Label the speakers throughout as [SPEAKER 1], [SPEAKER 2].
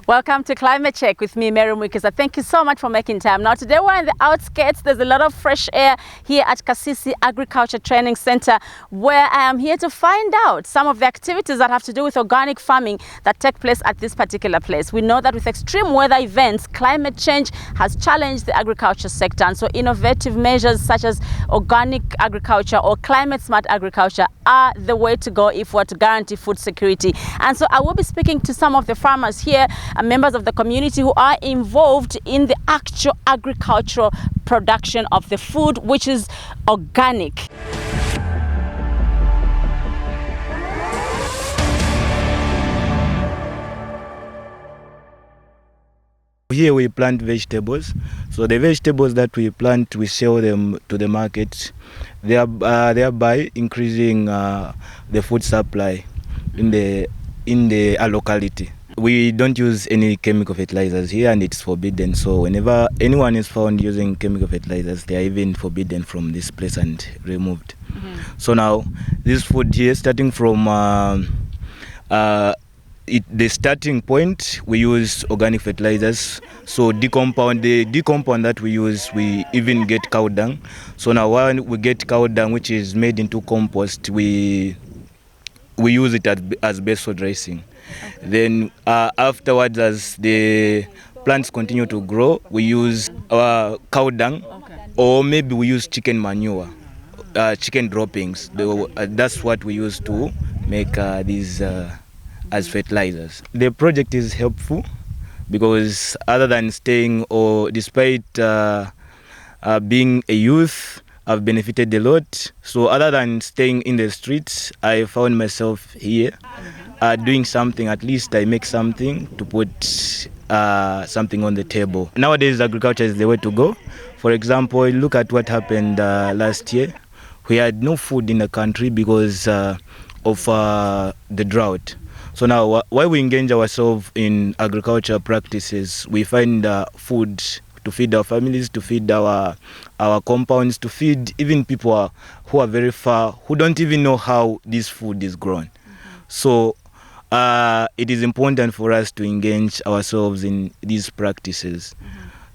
[SPEAKER 1] Welcome to Climate Check with me, Mwiikisa. Thank you so much for making time. Now today we're in the outskirts. There's a lot of fresh air here at KATC Agriculture Training Center, where I am here to find out some of the activities that have to do with organic farming that take place at this particular place. We know that with extreme weather events, climate change has challenged the agriculture sector, and so innovative measures such as organic agriculture or climate smart agriculture are the way to go if we're to guarantee food security. And so I will be speaking to some of the farmers here, members of the community who are involved in the actual agricultural production of the food, which is organic.
[SPEAKER 2] Here we plant vegetables. So the vegetables that we plant, we sell them to the market, thereby increasing the food supply in the locality. We don't use any chemical fertilizers here, and it's forbidden. So whenever anyone is found using chemical fertilizers, they are even forbidden from this place and removed. So now this food here, starting from the starting point, we use organic fertilizers. So the compound that we use, we even get cow dung. So now when we get cow dung, which is made into compost, we use it as base for dressing. Then afterwards, as the plants continue to grow, we use our cow dung, or maybe we use chicken manure, chicken droppings. That's what we use to make these as fertilizers. The project is helpful because other than staying, or despite being a youth, I've benefited a lot. So other than staying in the streets, I found myself here doing something. At least I make something to put something on the table. Nowadays, agriculture is the way to go. For example, look at what happened last year. We had no food in the country because of the drought. So now, while we engage ourselves in agriculture practices, we find food to feed our families, to feed our compounds, to feed even people who are very far, who don't even know how this food is grown. So it is important for us to engage ourselves in these practices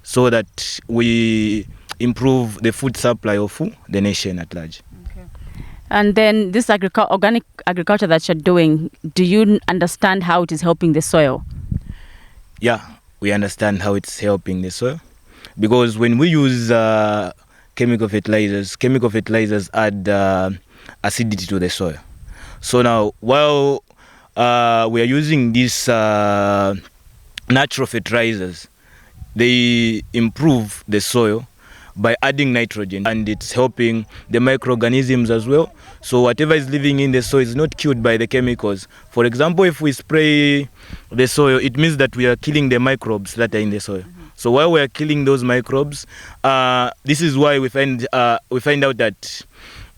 [SPEAKER 2] so that we improve the food supply of the nation at large.
[SPEAKER 1] And then this organic agriculture that you're doing, do you understand how it is helping the soil?
[SPEAKER 2] Yeah, we understand how it's helping the soil. Because when we use chemical fertilizers add acidity to the soil. So now, while we are using these natural fertilizers, they improve the soil by adding nitrogen, and it's helping the microorganisms as well. So whatever is living in the soil is not killed by the chemicals. For example, if we spray the soil, it means that we are killing the microbes that are in the soil. So while we are killing those microbes, this is why we find out that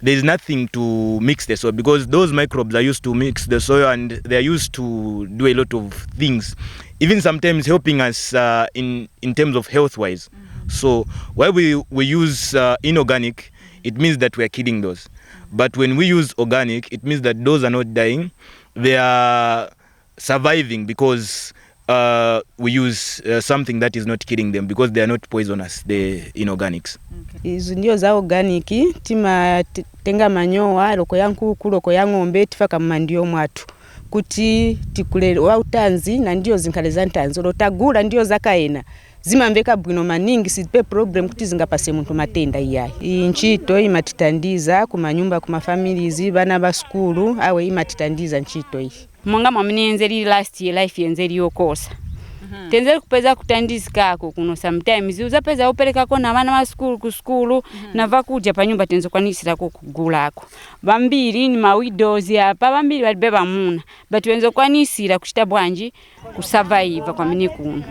[SPEAKER 2] there is nothing to mix the soil, because those microbes are used to mix the soil, and they are used to do a lot of things, even sometimes helping us in terms of health-wise. So while we use inorganic, it means that we are killing those. But when we use organic, it means that those are not dying. They are surviving because we use something that is not killing them, because they are not poisonous, the inorganics.
[SPEAKER 3] Izo ndio za organic, tima tenga manyoa, loko ya nkuku, loko ya ng'ombe, tifaka mmandio mwatu. Kuti tikule wa utanzi na ndio zinkaleza ntanzi, lotagula ndio zakaena. Zimambeka bwino maningi sipe problem kuti zingapase muntu matenda iyayi. Inchito imatitandiza kumanyumba kuma families bana ba skulu awe imatitandiza nchito iyi.
[SPEAKER 4] Mwanga mwamini enzeli last year life enzeli yokosa. Tenzeli kupeza kutandizikako kuno sometimes uzapeza upeleka ko na bana ba skulu ku skulu na vakuja pa nyumba tenzo kwanisira ko kugulako. Bambiri ni ma widows hapa, bambiri balibeba muna. But wenzo kwanisira kuchita bwanji ku survive kwa mini kuno.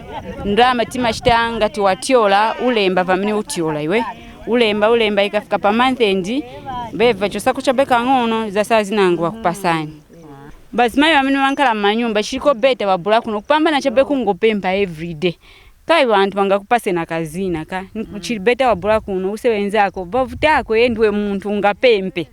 [SPEAKER 4] Ndama tima chitanga ti watiola ulemba vamini utiola iwe. Ulemba ikafika pa month end beva chosa kuchabeka ngono za saa zinangu kupasani. Bazimayi bamene bankala manyumba chiko beta babula kuno kupambana chabeku ngopempa every day. Kai bantu bangakupase na kazina ka chili beta babula kuno usewenzako bavutako yendwe muntu ngapempe.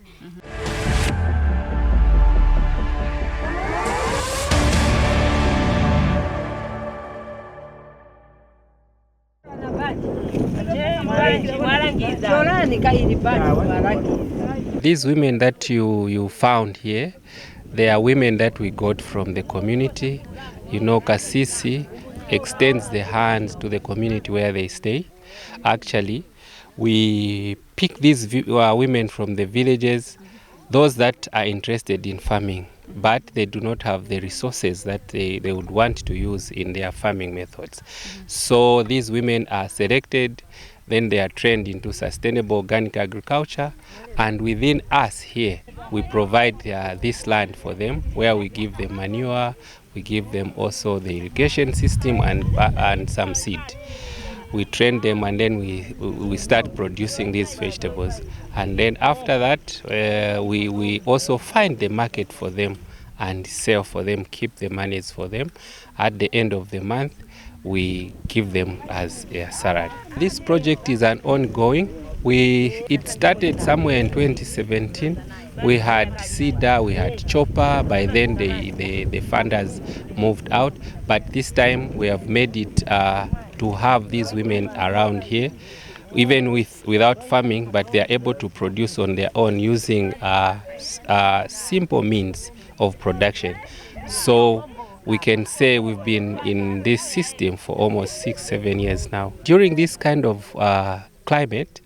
[SPEAKER 5] These women that you found here, they are women that we got from the community. You know, Kasisi extends the hands to the community where they stay. Actually, we pick these women from the villages, those that are interested in farming, but they do not have the resources that they would want to use in their farming methods. So these women are selected, then they are trained into sustainable organic agriculture, and within us here, we provide this land for them, where we give them manure, we give them also the irrigation system and some seed. We train them, and then we start producing these vegetables. And then after that, we also find the market for them and sell for them, keep the monies for them. At the end of the month, we give them as a salary. This project is an ongoing. It started somewhere in 2017. We had Cedar, we had Chopper. By then the funders moved out, but this time we have made it to have these women around here, even without farming, but they are able to produce on their own using simple means of production. So we can say we've been in this system for almost 6-7 years now. During this kind of climate,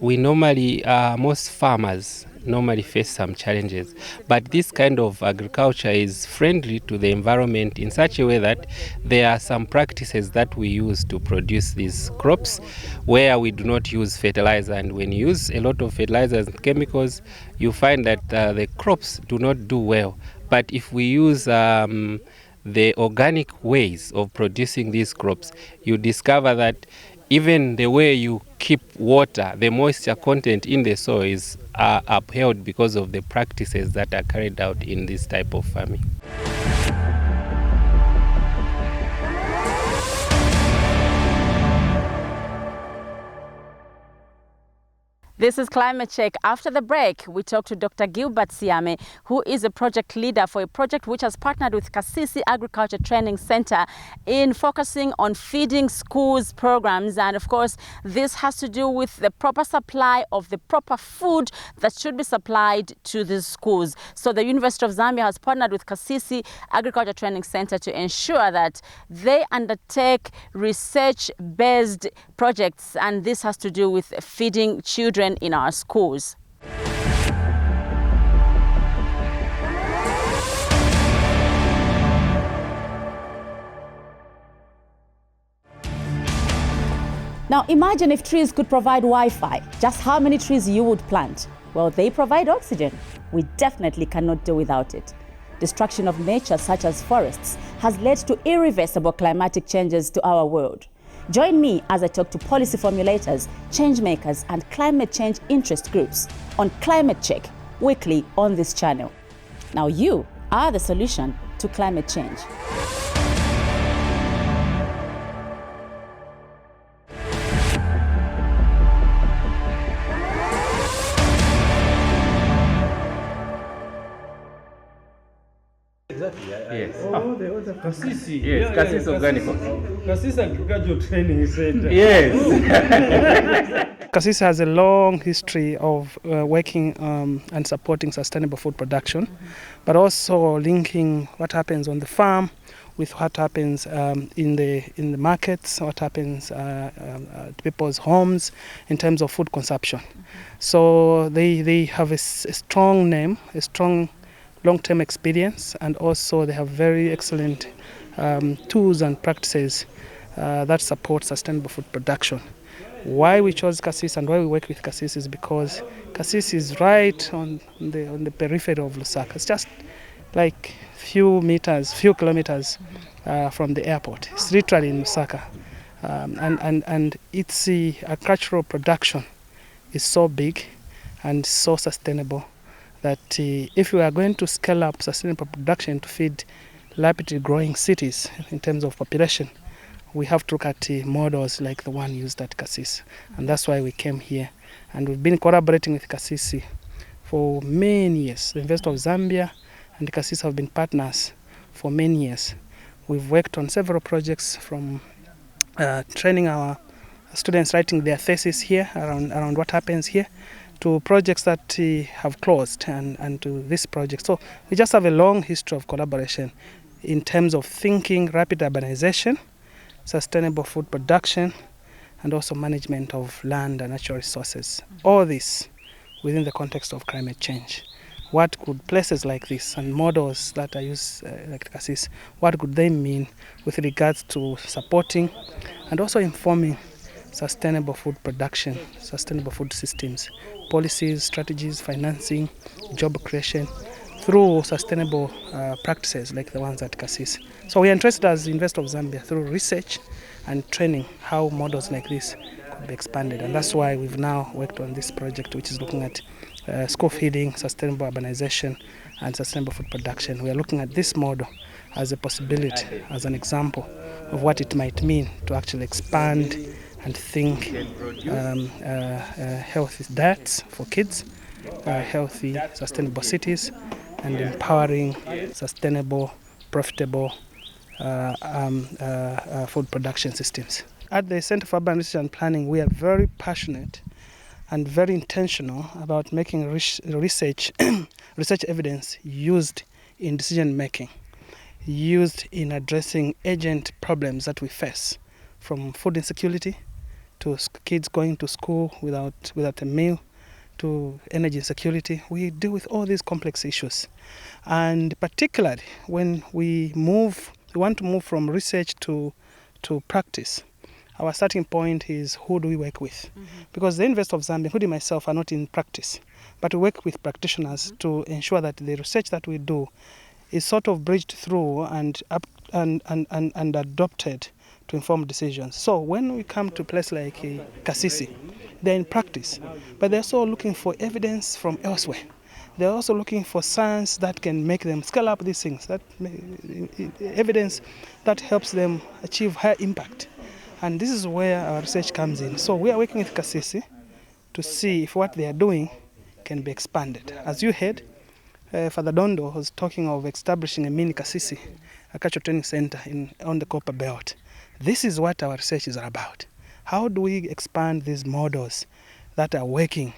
[SPEAKER 5] we normally, most farmers normally face some challenges, but this kind of agriculture is friendly to the environment in such a way that there are some practices that we use to produce these crops where we do not use fertilizer. And when you use a lot of fertilizers and chemicals, you find that the crops do not do well. But if we use the organic ways of producing these crops, you discover that even the way you keep water, the moisture content in the soil is upheld because of the practices that are carried out in this type of farming.
[SPEAKER 1] This is Climate Check. After the break, we talk to Dr. Gilbert Siame, who is a project leader for a project which has partnered with Kasisi Agriculture Training Center in focusing on feeding schools programs. And of course, this has to do with the proper supply of the proper food that should be supplied to the schools. So the University of Zambia has partnered with Kasisi Agriculture Training Center to ensure that they undertake research-based projects, and this has to do with feeding children in our schools. Now imagine if trees could provide Wi-Fi, just how many trees you would plant? Well, they provide oxygen. We definitely cannot do without it. Destruction of nature, such as forests, has led to irreversible climatic changes to our world. Join me as I talk to policy formulators, change makers, and climate change interest groups on Climate Check, weekly on this channel. Now you are the solution to climate change.
[SPEAKER 6] Exactly.
[SPEAKER 5] Yes.
[SPEAKER 6] Oh, the other Kasisi.
[SPEAKER 5] Yes, Kasisi Organic.
[SPEAKER 6] Kasisi Agricultural Training Center.
[SPEAKER 5] Yes.
[SPEAKER 7] Kasisi has a long history of working and supporting sustainable food production, but also linking what happens on the farm with what happens in the markets, what happens to people's homes in terms of food consumption. So they have a strong name, a strong long-term experience, and also they have very excellent tools and practices that support sustainable food production. Why we chose Kasisi and why we work with Kasisi is because Kasisi is right on the periphery of Lusaka. It's just like few kilometers from the airport. It's literally in Lusaka, and its agricultural production is so big and so sustainable that if we are going to scale up sustainable production to feed rapidly growing cities in terms of population, we have to look at models like the one used at Kasisi. And that's why we came here. And we've been collaborating with Kasisi for many years. The University of Zambia and Kasisi have been partners for many years. We've worked on several projects, from training our students writing their thesis here around what happens here, to projects that have closed and to this project. So we just have a long history of collaboration in terms of thinking rapid urbanization, sustainable food production, and also management of land and natural resources. All this within the context of climate change. What could places like this and models that are used like KASIS, what could they mean with regards to supporting and also informing sustainable food production, sustainable food systems, policies, strategies, financing, job creation through sustainable practices like the ones at KASIS. So we are interested as University of Zambia through research and training how models like this could be expanded, and that's why we've now worked on this project, which is looking at school feeding, sustainable urbanization, and sustainable food production. We are looking at this model as a possibility, as an example of what it might mean to actually expand and think healthy diets for kids, healthy, sustainable cities, and empowering sustainable, profitable food production systems. At the Center for Urban Research and Planning, we are very passionate and very intentional about making research evidence used in decision making, used in addressing urgent problems that we face, from food insecurity to kids going to school without a meal, to energy insecurity. We deal with all these complex issues, and particularly when we want to move from research to practice. Our starting point is, who do we work with? Because the University of Zambia, including myself, are not in practice, but we work with practitioners to ensure that the research that we do is sort of bridged through and adopted to inform decisions. So when we come to a place like KASIS, they're in practice, but they're also looking for evidence from elsewhere. They're also looking for science that can make them scale up these things, evidence that helps them achieve higher impact. And this is where our research comes in. So we are working with KASIS to see if what they are doing can be expanded. As you heard, Father Dondo was talking of establishing a mini KASIS, a cultural training center on the Copper Belt. This is what our research is about. How do we expand these models that are working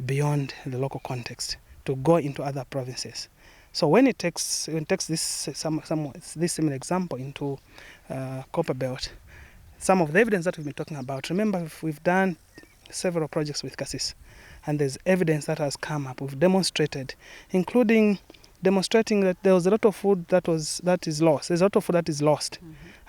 [SPEAKER 7] beyond the local context to go into other provinces? So when it takes this similar example into Copper Belt, some of the evidence that we've been talking about, remember we've done several projects with KASIS, and there's evidence that has come up. We've demonstrated, including demonstrating that there was a lot of food that is lost. There's a lot of food that is lost.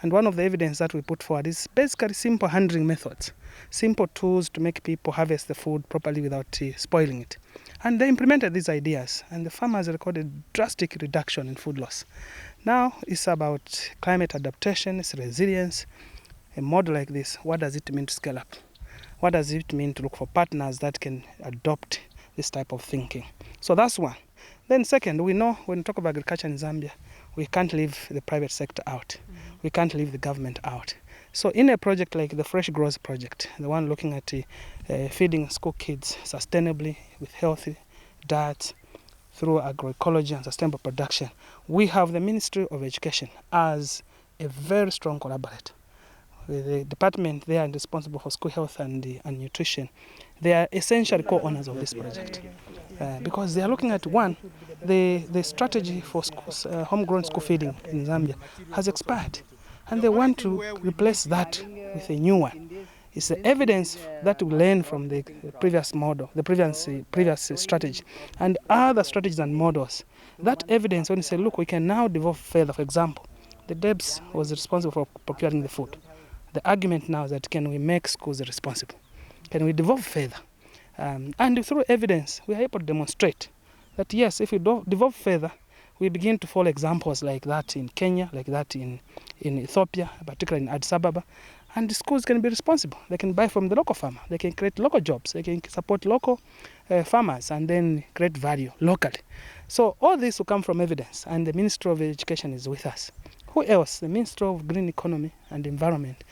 [SPEAKER 7] And one of the evidence that we put forward is basically simple handling methods, simple tools to make people harvest the food properly without spoiling it. And they implemented these ideas, and the farmers recorded drastic reduction in food loss. Now it's about climate adaptation, it's resilience. A model like this, what does it mean to scale up? What does it mean to look for partners that can adopt this type of thinking? So that's one. Then second, we know when we talk about agriculture in Zambia, we can't leave the private sector out. We can't leave the government out. So in a project like the FRESHGROWS Project, the one looking at feeding school kids sustainably with healthy diets through agroecology and sustainable production, we have the Ministry of Education as a very strong collaborator. The department there and responsible for school health and nutrition, they are essentially co-owners of this project because they are looking at the strategy for schools, homegrown school feeding in Zambia has expired, and they want to replace that with a new one. It's the evidence that we learn from the previous model, the previous strategy, and other strategies and models. That evidence, when you say, look, we can now develop further. For example, the DEBS was responsible for procuring the food. The argument now is that can we make schools responsible? Can we develop further? And through evidence, we are able to demonstrate that yes, if we develop further, we begin to follow examples like that in Kenya, like that in Ethiopia, particularly in Addis Ababa, and the schools can be responsible. They can buy from the local farmer. They can create local jobs. They can support local farmers and then create value locally. So all this will come from evidence, and the Ministry of Education is with us. Who else? The Ministry of Green Economy and Environment.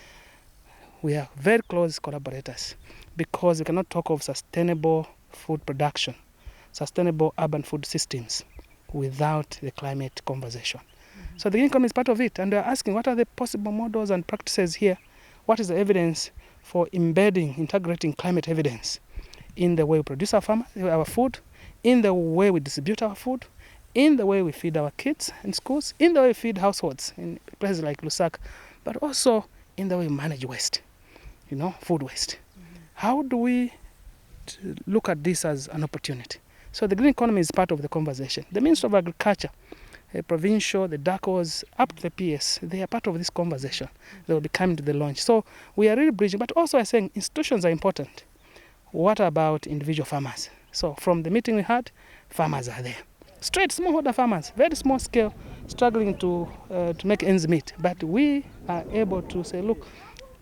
[SPEAKER 7] We are very close collaborators because we cannot talk of sustainable food production, sustainable urban food systems without the climate conversation. So the green economy is part of it, and we are asking what are the possible models and practices here? What is the evidence for integrating climate evidence in the way we produce our food, in the way we distribute our food, in the way we feed our kids in schools, in the way we feed households in places like Lusaka, but also in the way we manage waste, food waste. How do we look at this as an opportunity? So the green economy is part of the conversation. The Minister of Agriculture, provincial, the DACOs, up to the PS, they are part of this conversation. They will be coming to the launch. So we are really bridging, but also I'm saying institutions are important. What about individual farmers? So from the meeting we had, farmers are there. Straight smallholder farmers, very small scale, struggling to make ends meet. But we are able to say, look,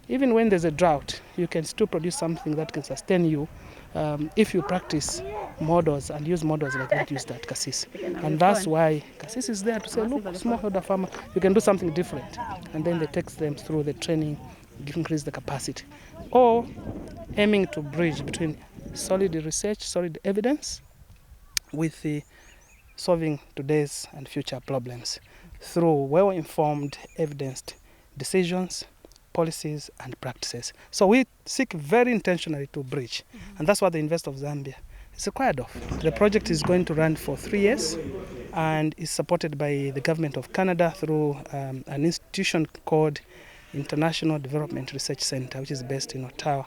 [SPEAKER 7] even when there's a drought, you can still produce something that can sustain you if you practice models and use models like that used at Kasisi. And that's why Kasisi is there to say, look, smallholder farmer, you can do something different. And then they take them through the training, increase the capacity. Or aiming to bridge between solid research, solid evidence, with the solving today's and future problems through well-informed, evidenced decisions, policies and practices. So we seek very intentionally to bridge, and that's what the Invest of Zambia is required of. The project is going to run for 3 years and is supported by the government of Canada through an institution called International Development Research Center, which is based in Ottawa,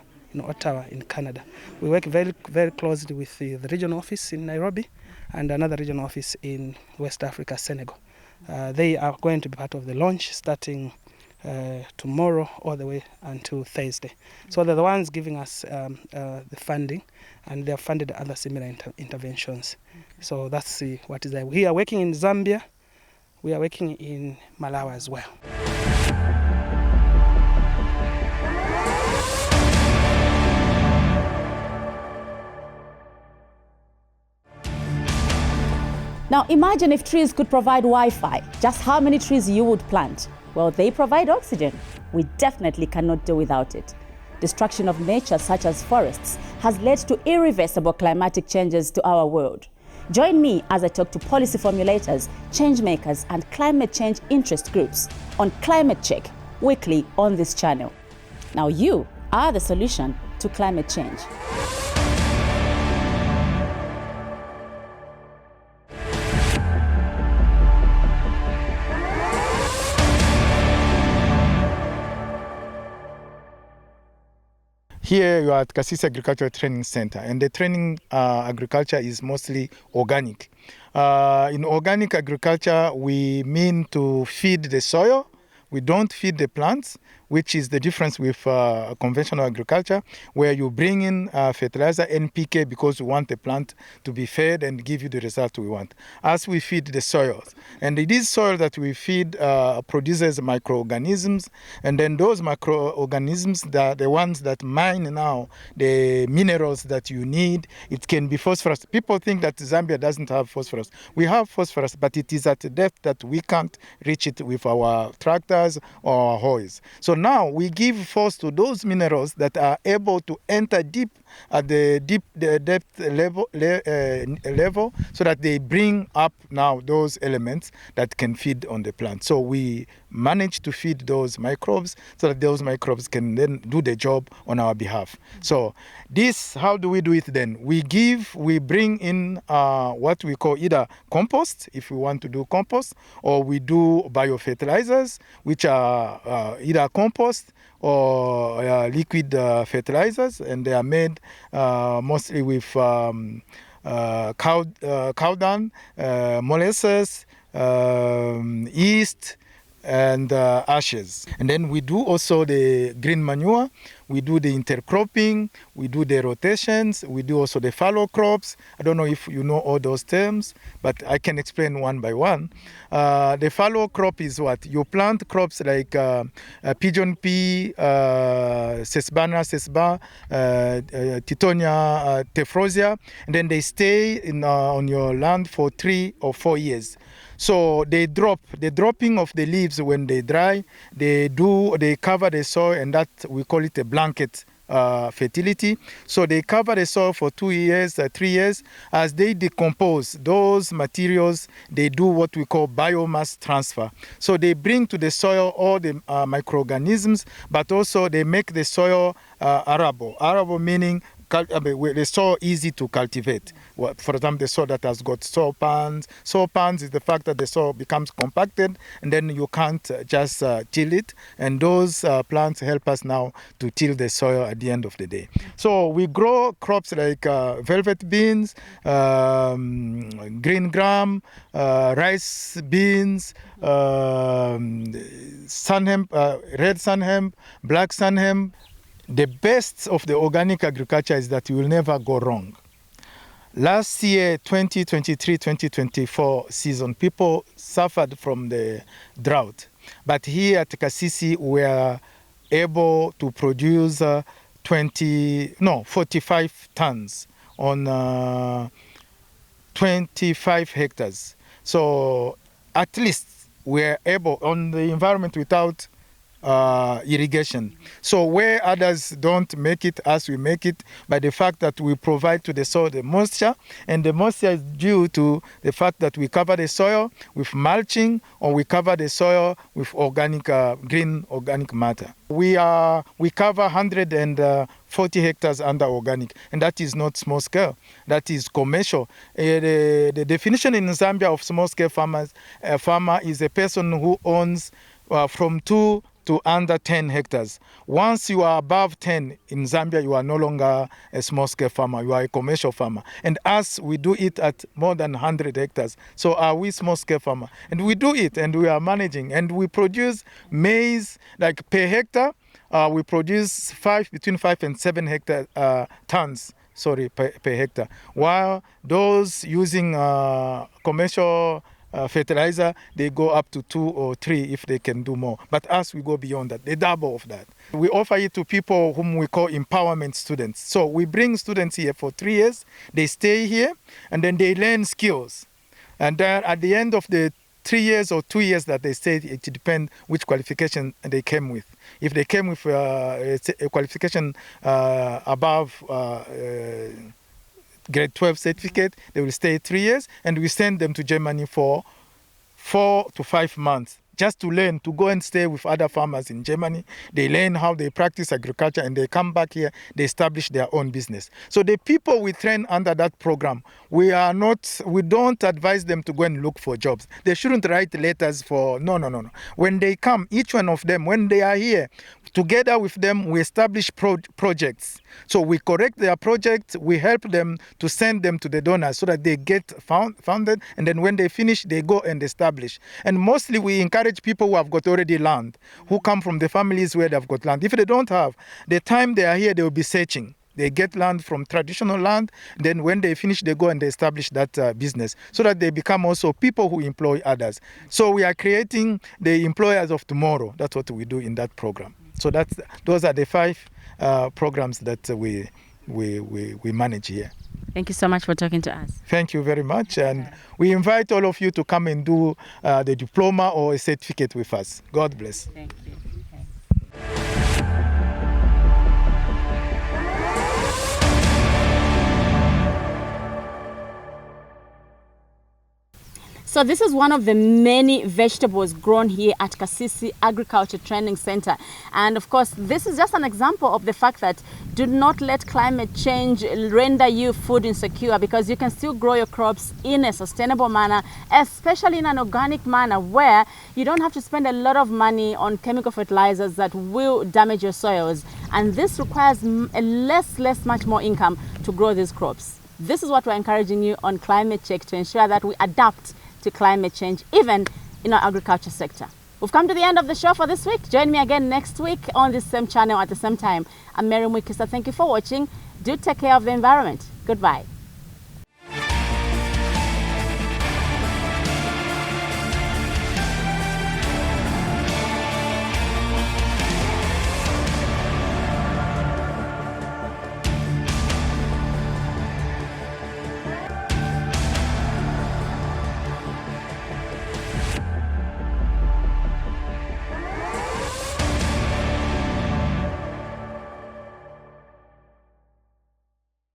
[SPEAKER 7] in Canada. We work very, very closely with the regional office in Nairobi and another regional office in West Africa, Senegal. They are going to be part of the launch starting tomorrow all the way until Thursday. So they're the ones giving us the funding, and they have funded other similar interventions. So that's what is there. We are working in Zambia. We are working in Malawi as well.
[SPEAKER 1] Now imagine if trees could provide Wi-Fi, just how many trees you would plant? Well, they provide oxygen. We definitely cannot do without it. Destruction of nature, such as forests, has led to irreversible climatic changes to our world. Join me as I talk to policy formulators, change makers, and climate change interest groups on Climate Check, weekly on this channel. Now you are the solution to climate change.
[SPEAKER 8] Here you are at Kasisi Agricultural Training Center, and the training agriculture is mostly organic. In organic agriculture, we mean to feed the soil. We don't feed the plants, which is the difference with conventional agriculture, where you bring in fertilizer, NPK, because you want the plant to be fed and give you the result we want. As we feed the soils, and it is soil that we feed produces microorganisms, and then those microorganisms, the ones that mine now the minerals that you need. It can be phosphorus. People think that Zambia doesn't have phosphorus. We have phosphorus, but it is at a depth that we can't reach it with our tractors or our hoes. So now we give force to those minerals that are able to enter deep at the depth level, so that they bring up now those elements that can feed on the plant. So we manage to feed those microbes so that those microbes can then do the job on our behalf. So this, how do we do it then? We bring in what we call either compost, if we want to do compost, or we do biofertilizers, which are either compost or liquid fertilizers, and they are made mostly with cow dung, molasses, yeast, and ashes. And then we do also the green manure, we do the intercropping, we do the rotations, we do also the fallow crops. I don't know if you know all those terms, but I can explain one by one. The fallow crop is what? You plant crops like pigeon pea, sesbana, titonia, tephrosia, and then they stay on your land for 3 or 4 years. So they drop, the dropping of the leaves when they dry, they cover the soil, and that we call it a blanket fertility. So they cover the soil for 2 years, 3 years. As they decompose those materials, they do what we call biomass transfer. So they bring to the soil all the microorganisms, but also they make the soil arable. Arable meaning the soil easy to cultivate. For example, the soil that has got soil pans. Soil pans is the fact that the soil becomes compacted and then you can't just till it. And those plants help us now to till the soil at the end of the day. So we grow crops like velvet beans, green gram, rice beans, sun hemp, red sun hemp, black sun hemp. The best of the organic agriculture is that you will never go wrong. Last year, 2023-2024 season, people suffered from the drought. But here at KATC, we are able to produce 45 tons on 25 hectares. So at least we are able on the environment without irrigation. So where others don't make it, as we make it, by the fact that we provide to the soil the moisture, and the moisture is due to the fact that we cover the soil with mulching, or we cover the soil with organic, green organic matter. We cover 140 hectares under organic, and that is not small scale, that is commercial. The definition in Zambia of small scale farmer is a person who owns from 2 to under 10 hectares. Once you are above 10 in Zambia, you are no longer a small-scale farmer, you are a commercial farmer. And us, we do it at more than 100 hectares. So are we small-scale farmer? And we do it, and we are managing. And we produce maize, like per hectare, we produce between 5 and 7 tons per hectare. While those using commercial fertilizer, they go up to 2 or 3 if they can do more. But us, we go beyond that, the double of that. We offer it to people whom we call empowerment students. So we bring students here for 3 years, they stay here, and then they learn skills. And then at the end of the 3 years or 2 years that they stay, it depends which qualification they came with. If they came with a qualification above grade 12 certificate, they will stay 3 years, and we send them to Germany for 4 to 5 months just to learn, to go and stay with other farmers in Germany. They learn how they practice agriculture, and they come back here, they establish their own business. So the people we train under that program, we don't advise them to go and look for jobs. They shouldn't write letters for, no. When they come, each one of them, when they are here, together with them, we establish projects. So we correct their projects, we help them to send them to the donors so that they get founded, and then when they finish, they go and establish. And mostly we encourage people who have got already land, who come from the families where they've got land. If they don't have, the time they are here, they will be searching. They get land from traditional land, then when they finish, they go and they establish that business so that they become also people who employ others. So we are creating the employers of tomorrow. That's what we do in that program. So those are the 5 programs that we manage here.
[SPEAKER 1] Thank you so much for talking to us.
[SPEAKER 8] Thank you very much. And we invite all of you to come and do the diploma or a certificate with us. God bless.
[SPEAKER 1] Thank you. So this is one of the many vegetables grown here at KATC Agriculture Training Center. And of course, this is just an example of the fact that do not let climate change render you food insecure, because you can still grow your crops in a sustainable manner, especially in an organic manner where you don't have to spend a lot of money on chemical fertilizers that will damage your soils. And this requires much more income to grow these crops. This is what we're encouraging you on Climate Check, to ensure that we adapt to climate change, even in our agriculture sector. We've come to the end of the show for this week. Join me again next week on this same channel at the same time. I'm Mwiikisa. Thank you for watching. Do take care of the environment. Goodbye.